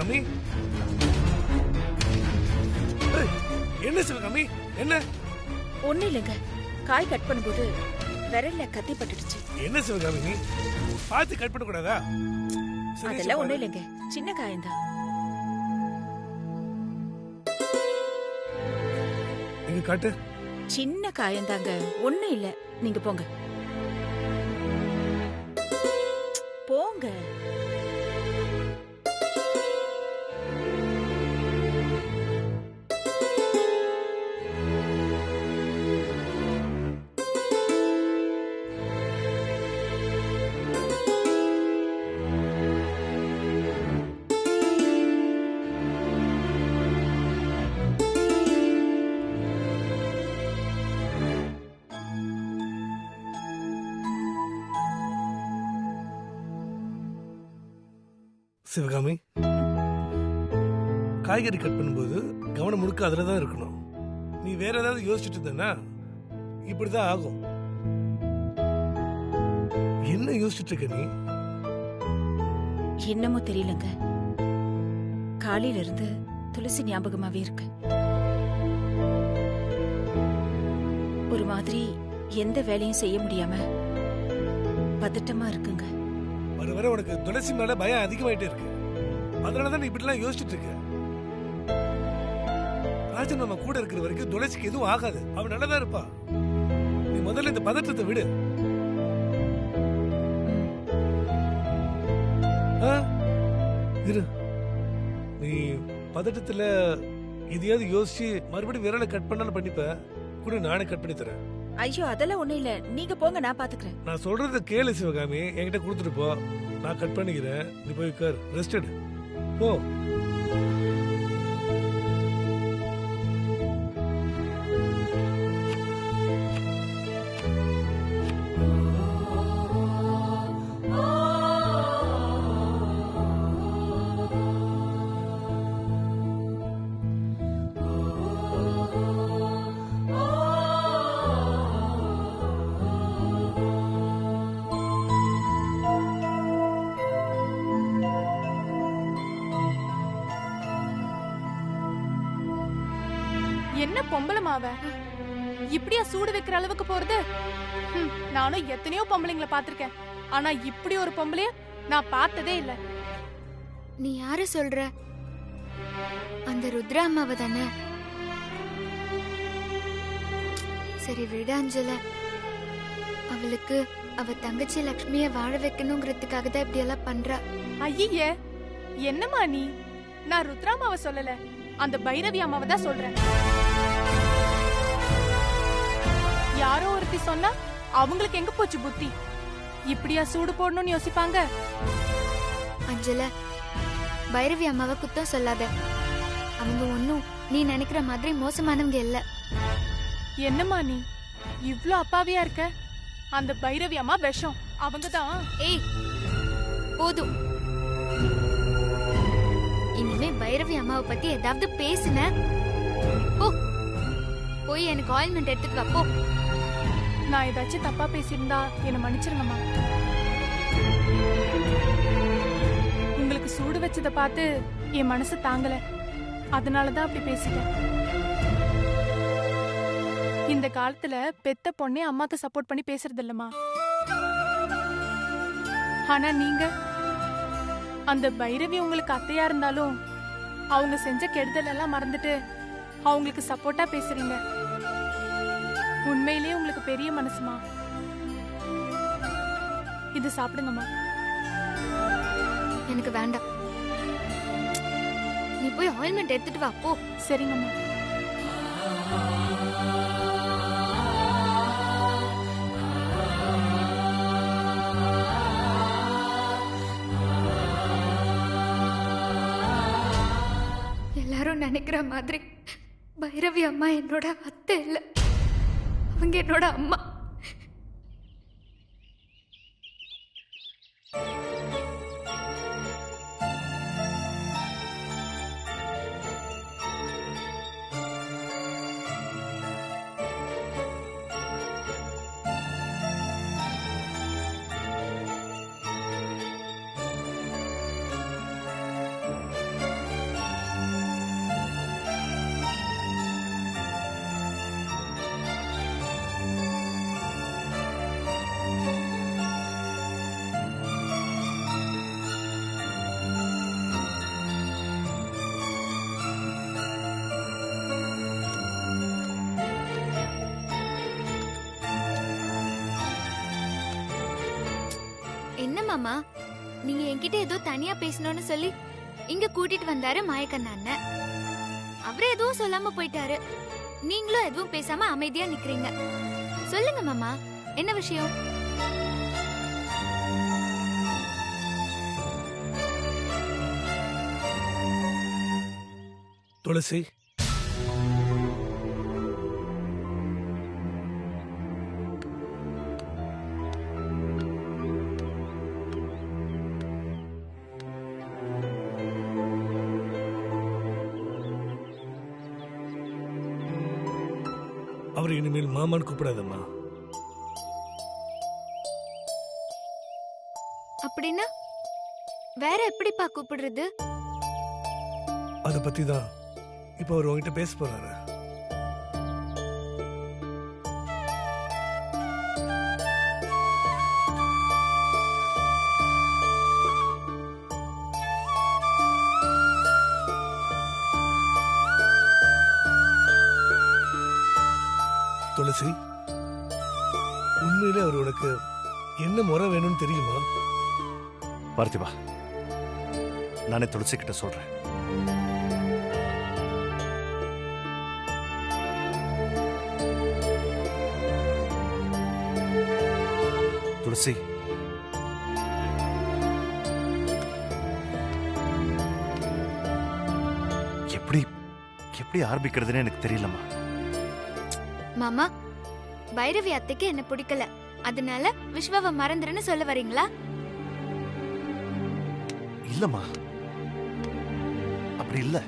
சிவகாமி? என்ன சிவகாமி என்ன? ஒண்ணு இல்லைங்க, காய் கட் பண்ணும்போது விரல்ல கத்தி பட்டுடுச்சு. என்ன சிவகாமி நீ பார்த்து கட் பண்ண கூடாதா? அதெல்லாம் ஒண்ணு இல்லைங்க, சின்ன காயம்தான். எங்க காட்டு. சின்ன காயம்தாங்க, ஒண்ணு இல்ல. நீங்க போங்க போங்க. சிவகாமி, காய்கறி கட் பண்ணும்போது கவனம் முழுக்க அதுலதான் இருக்கணும். நீ வேற ஏதாவது யோசிச்சுட்டு இருந்தனா இப்படிதான் ஆகும். என்ன யோசிச்சுட்டு இருக்க நீ? என்னமோ தெரியலங்க, காலையில இருந்து துளசி ஞாபகமாவே இருக்கு. ஒரு மாதிரி எந்த வேலையும் செய்ய முடியாம பதட்டமா இருக்குங்க. வர வர உனக்கு துளசி மேல பயம் அதிகமாயிட்டே இருக்கு. அதனாலதான் நீ இப்படி எல்லாம் யோசிச்சுட்டு இருக்க. ராஜன் நம்ம கூட இருக்கிற வரைக்கும் துளசிக்கு எதுவும் ஆகாது. அவன் நல்லதா இருப்பா. நீ முதல்ல இந்த பதட்டத்தை விடு. இரு, நீ பதட்டத்துல எதையாவது யோசிச்சு மறுபடியும் விரலை கட் பண்ணாலும் பண்ணிப்ப கூட. நானே கட் பண்ணி தரேன். ஐயோ அதெல்லாம் ஒண்ணு இல்ல, நீங்க போங்க, நான் பாத்துக்கிறேன். நான் சொல்றத கேளு சிவகாமி, என்கிட்ட கொடுத்துட்டு போ. நான் கட் பண்ணிக்கிறேன். நீ போய் உட்கார், ரெஸ்ட் எடு. போ. என்ன பொம்பளை மாவ இப்படியா சூடு வைக்கிற அளவுக்கு போறது? நானும் எத்தனையோ பொம்பளைங்களை பாத்திருக்கேன், ஆனா இப்படி ஒரு பொம்பளைய நான் பார்த்ததே இல்ல. நீ யாரு சொல்ற? அந்த ருத்ரா அம்மாவ தானே? சரி விட அஞ்சல. அவளுக்கு அவ தங்கச்சி லக்ஷ்மிய வாழ வைக்கணுங்கிறதுக்காக தான் இப்படி எல்லாம் பண்றா. ஐயே என்னம்மா நீ? நான் ருத்ராமாவ சொல்லல, அந்த பைரவி அம்மாவை தான் சொல்றேன். யாரோ ஒருத்தி சொன்னா அவங்களுக்கு எங்க போச்சு புத்தி? இப்படியா சூடு போடணும்னு யோசிப்பாங்க? அஞ்சல, பைரவி அம்மாவை குத்தம் சொல்லாத. அவங்க ஒன்னும் நீ நினைக்கிற மாதிரி மோசமானவங்க இல்ல. என்னம்மா நீ இவ்ளோ அப்பாவியா இருக்க? அந்த பைரவி அம்மா விஷம், அவங்கதான். ஏய் போதும். இனிமே பைரவி அம்மாவை பத்தி ஏதாவது பேசுன போய் எனக்கு ஆயில்மெண்ட் எடுத்துட்டு வா போ. நான் ஏதாச்சும் தப்பா பேசியிருந்தா என்ன மன்னிச்சிருங்கம்மா. உங்களுக்கு சூடு வச்சத பார்த்து என் மனசு தாங்கல, அதனாலதான் அப்படி பேசிட்டேன். இந்த காலத்துல பெத்த பொண்ணே அம்மாக்கு சப்போர்ட் பண்ணி பேசுறது இல்லம்மா. ஆனா நீங்க அந்த பைரவி உங்களுக்கு அத்தையா இருந்தாலும் அவங்க செஞ்ச கெடுதல் எல்லாம் மறந்துட்டு அவங்களுக்கு சப்போர்ட்டா பேசுறீங்க. உண்மையிலேயே உங்களுக்கு பெரிய மனசுமா. இது சாப்பிடுங்கம்மா. எனக்கு வேண்டாம். நீ போய் ஆயில்மெண்ட் எடுத்துட்டு வா போ. சரிங்கம்மா. எல்லாரும் நினைக்கிற மாதிரி பைரவி அம்மா என்னோட அத்தை இல்ல, அவங்க என்னோட அம்மா. மாமா, நீங்க என்கிட்ட ஏதோ தனியா பேசணும்னு சொல்லி இங்க கூட்டிட்டு வந்தாரு மாயக்கண்ணா அண்ணன். அவரே எதுவும் சொல்லாம போயிட்டாரு. நீங்களும் எதுவும் பேசாம அமைதியா நிக்கிறீங்க. சொல்லுங்க மாமா, என்ன விஷயம்? துளசி, அவர் இனிமேல் மாமான்னு கூப்பிடாதம்மா. அப்படின்னா வேற எப்படிப்பா கூப்பிடுறது? அத பத்தி தான் இப்ப அவர் உங்ககிட்ட பேச போறாரு. துளசி, உண்மையிலே அவர் உனக்கு என்ன முறை வேணும்னு தெரியுமா? பார்த்திபா, நானே துளசி கிட்ட சொல்றேன். துளசி, எப்படி எப்படி ஆரம்பிக்கிறதுன்னு எனக்கு தெரியலம்மா. மாமா, பைரவி அத்தைக்கு என்ன பிடிக்கல, அதனால விஸ்வாவை மறந்துருன்னு சொல்ல வரீங்களா? இல்லம்மா, அப்படி இல்ல.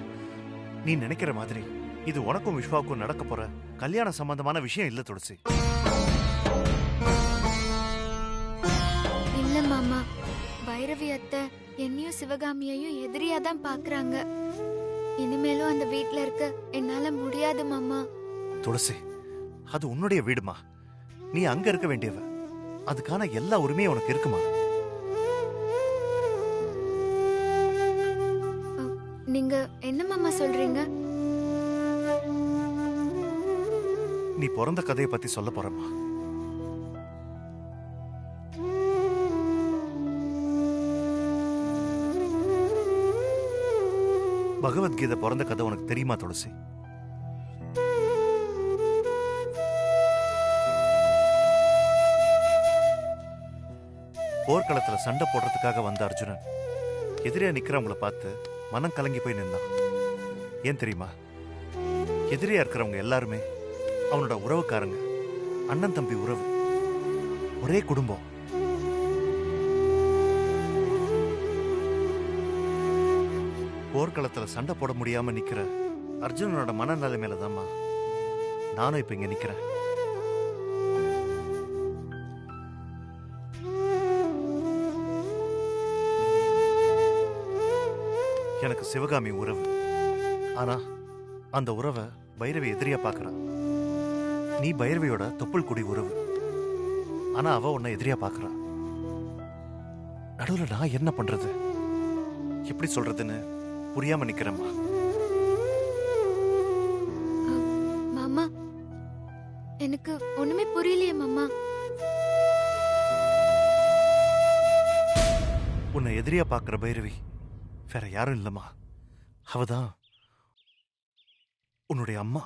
நீ நினைக்கிற மாதிரி இது உனக்கும் விஸ்வாவுக்கும் நடக்க போற கல்யாண சம்பந்தமான விஷயம் இல்ல துளசி. இல்ல மாமா, பைரவி அத்தை என்னையும் சிவகாமியையும் எதிரியா தான் பாக்குறாங்க. இனிமேலும் அந்த வீட்ல இருக்க என்னால முடியாது மாமா. துளசி, அது உன்னுடைய வீடுமா. நீ அங்க இருக்க வேண்டியவ. அதுக்கான எல்லா உரிமையும் உனக்கு இருக்குமா? நீங்க என்ன மாமா சொல்றீங்க? நீ பிறந்த கதையை பத்தி சொல்ல போறமா? பகவத்கீதை பிறந்த கதை உனக்கு தெரியுமா துளசி? போர்க்களத்துல சண்டை போடுறதுக்காக வந்த அர்ஜுனன் எதிரியா நிக்கிறவங்கள பார்த்து மனம் கலங்கி போய் நின்னான். ஏன் தெரியுமா? எதிரியா இருக்கிறவங்க எல்லாருமே அவனோட உறவுக்காரங்க, அண்ணன் தம்பி உறவு, ஒரே குடும்பம். போர்க்களத்துல சண்டை போட முடியாம நிக்கிற அர்ஜுனனோட மனநிலைமையில தான்மா நானும் இப்ப இங்க நிக்கிறேன். எனக்கு சிவகாமி உறவு. ஆனா அந்த உறவை பைரவி எதிரியா பாக்குறான். நீ பைரவியோட தொப்புள் குடி உறவு. ஆனா அவ உன்னை எதிரியா பாக்குறா. நடுவுல நான் என்ன பண்றது, எப்படி சொல்றதுன்னு புரியாம நிக்கிறேம்மா. மாமா, எனக்கு ஒண்ணுமே புரியலையே மாமா. உன்னை எதிரியா பாக்குற பைரவி வேற யாரும் இல்லம்மா. அவதான் உன்னுடைய அம்மா.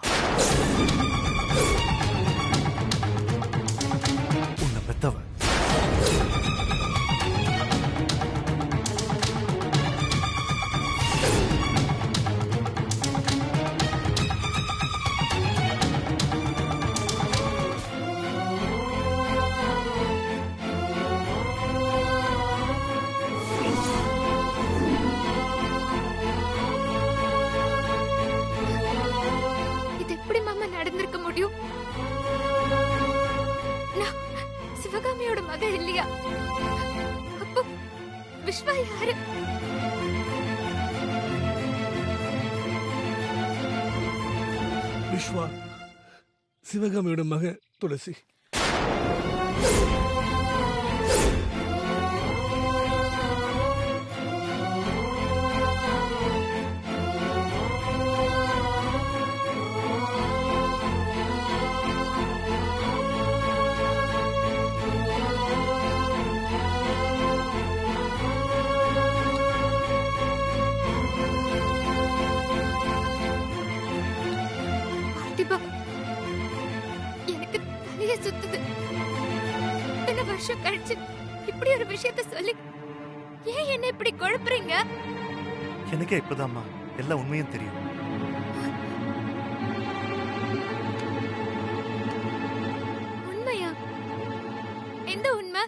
உன்னை பெத்தவ. நடந்திருக்க முடியும்? நான் சிவகாமியோட மகள் இல்லையா? அப்போ விஸ்வா யாரு? விஸ்வா சிவகாமியோட மக துளசி. தலைய சுத்துது. இத்தனை வருஷம் கழிச்சு இப்படி ஒரு விஷயத்த சொல்லி ஏன் என்ன இப்படி குழப்புறீங்க? எனக்கே இப்பதாம்மா எல்லா உண்மையும் தெரியும். உண்மையா? எந்த உண்மை?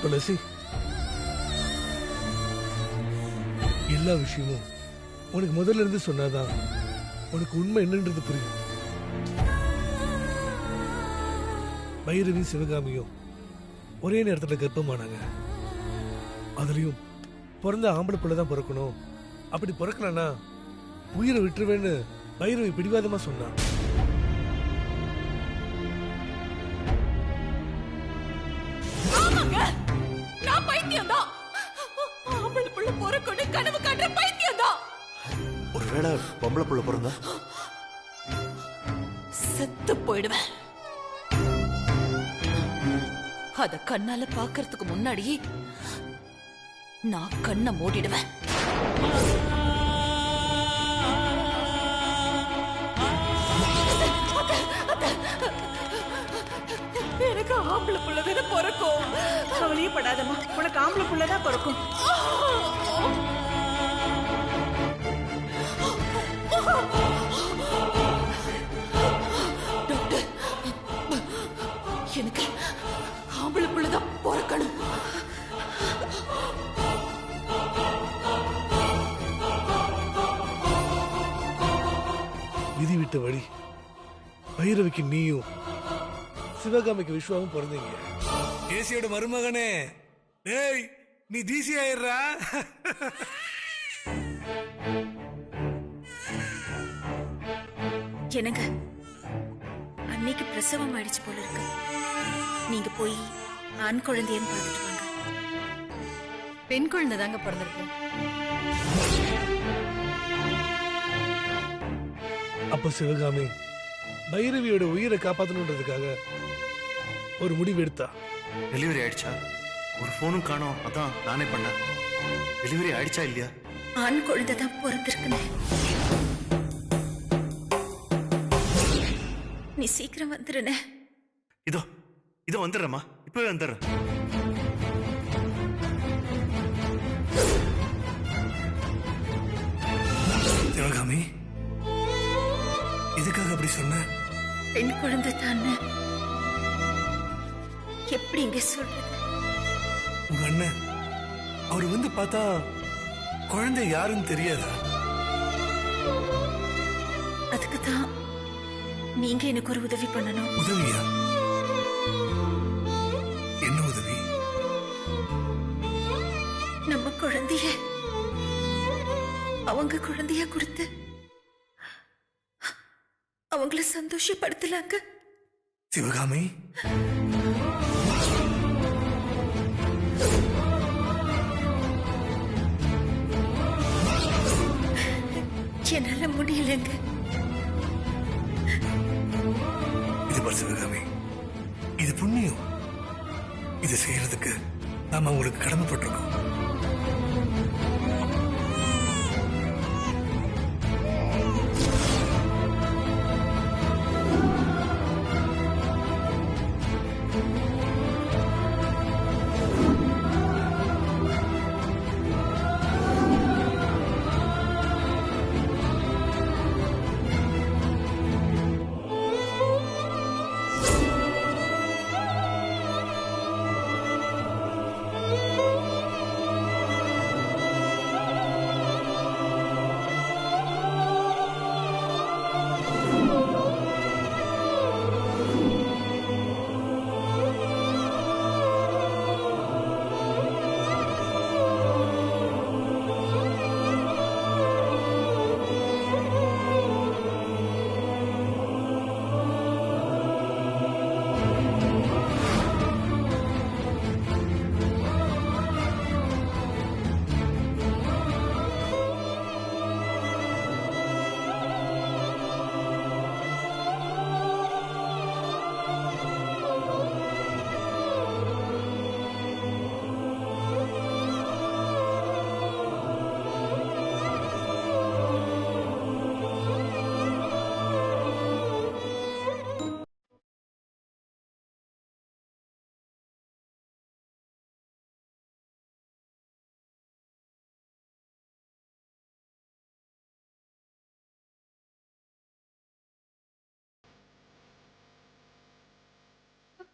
துளசி, எல்லா விஷயமும் உனக்கு முதல்ல இருந்து சொன்னாதான் உனக்கு உண்மை என்னன்றது புரியும். பைரவி சிவகாமியும் ஒரே நேரத்துல கர்ப்பமானாங்க. அதுலயும் பிறந்த ஆம்பளை பிள்ளை தான் பிறக்கணும், அப்படி பிறக்கலன்னா உயிரை விட்டுருவேன்னு பைரவி பிடிவாதமா சொன்னான். நான் பைத்தியம்தான். ஆம்பளை புள்ள பிறக்கணும் கனவு காட்டுற பைத்தியம்தான். ஒருவேளை பொம்பளை புள்ள பிறந்தா செத்து போயிடுவேன். அத கண்ணால பாக்குறதுக்கு முன்னாடி நான் கண்ணை மூடிடுவேன். எனக்கு ஆம்பளை புள்ளதானே பிறக்கும். கவலையே படாதம்மா, உனக்கு ஆம்பளை புள்ளதான் பிறக்கும். டாக்டர், எனக்கு ஆம்பளை புள்ளதான் பிறக்கணும். விதி விட்ட வழி. பைரவிக்கு நீயும் சிவகாமிக்கு விஸ்வாவும் பிறந்தீங்க. ஏசியோட மருமகனே, ஏய் நீ தீசி ஆயிடுறா. என்னங்க, அன்னைக்கு பிரசவம் ஆயிடுச்சு போல இருக்கு. நீங்க போய் ஆண் குழந்தையன்னு பார்த்துட்டு வாங்க. பெண் குழந்தை தாங்க பிறந்திருக்கு. அப்ப சிவகாமி பைரவியோட உயிரை காப்பாத்தணுன்றதுக்காக ஒரு முடிவு எடுத்தா. டெலிவரி ஆயிடுச்சா? ஒரு போனும் காணோம், அதான் நானே பண்ணேன். டெலிவரி ஆயிடுச்சா இல்லையா? ஆண் குழந்தை தான் பிறந்திருக்குன்னு. நீ சீக்கிரம் வந்துருன. இதோ இதோ வந்துடுறேம்மா, இப்பவே வந்துடுறேன். சிவகாமி, இதுக்காக அப்படி சொன்ன? பெண் குழந்தை தானே, எப்படி இங்க சொல்றது? உங்க அண்ணன் அவர் வந்து பார்த்தா குழந்தை யாருன்னு தெரியாதா? அதுக்கு தான் நீங்க எனக்கு ஒரு உதவி பண்ணணும். உதவியா? என்ன உதவி? நம்ம குழந்தைய அவங்க குழந்தைய கொடுத்து அவங்கள சந்தோஷப்படுத்தலாங்க. சிவகாமி, என்னால முடியலங்க. இது பாரு சிவகாமி, இது புண்ணியம். இது செய்யறதுக்கு நாம உங்களுக்கு கடமைப்பட்டிருக்கோம்.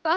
பா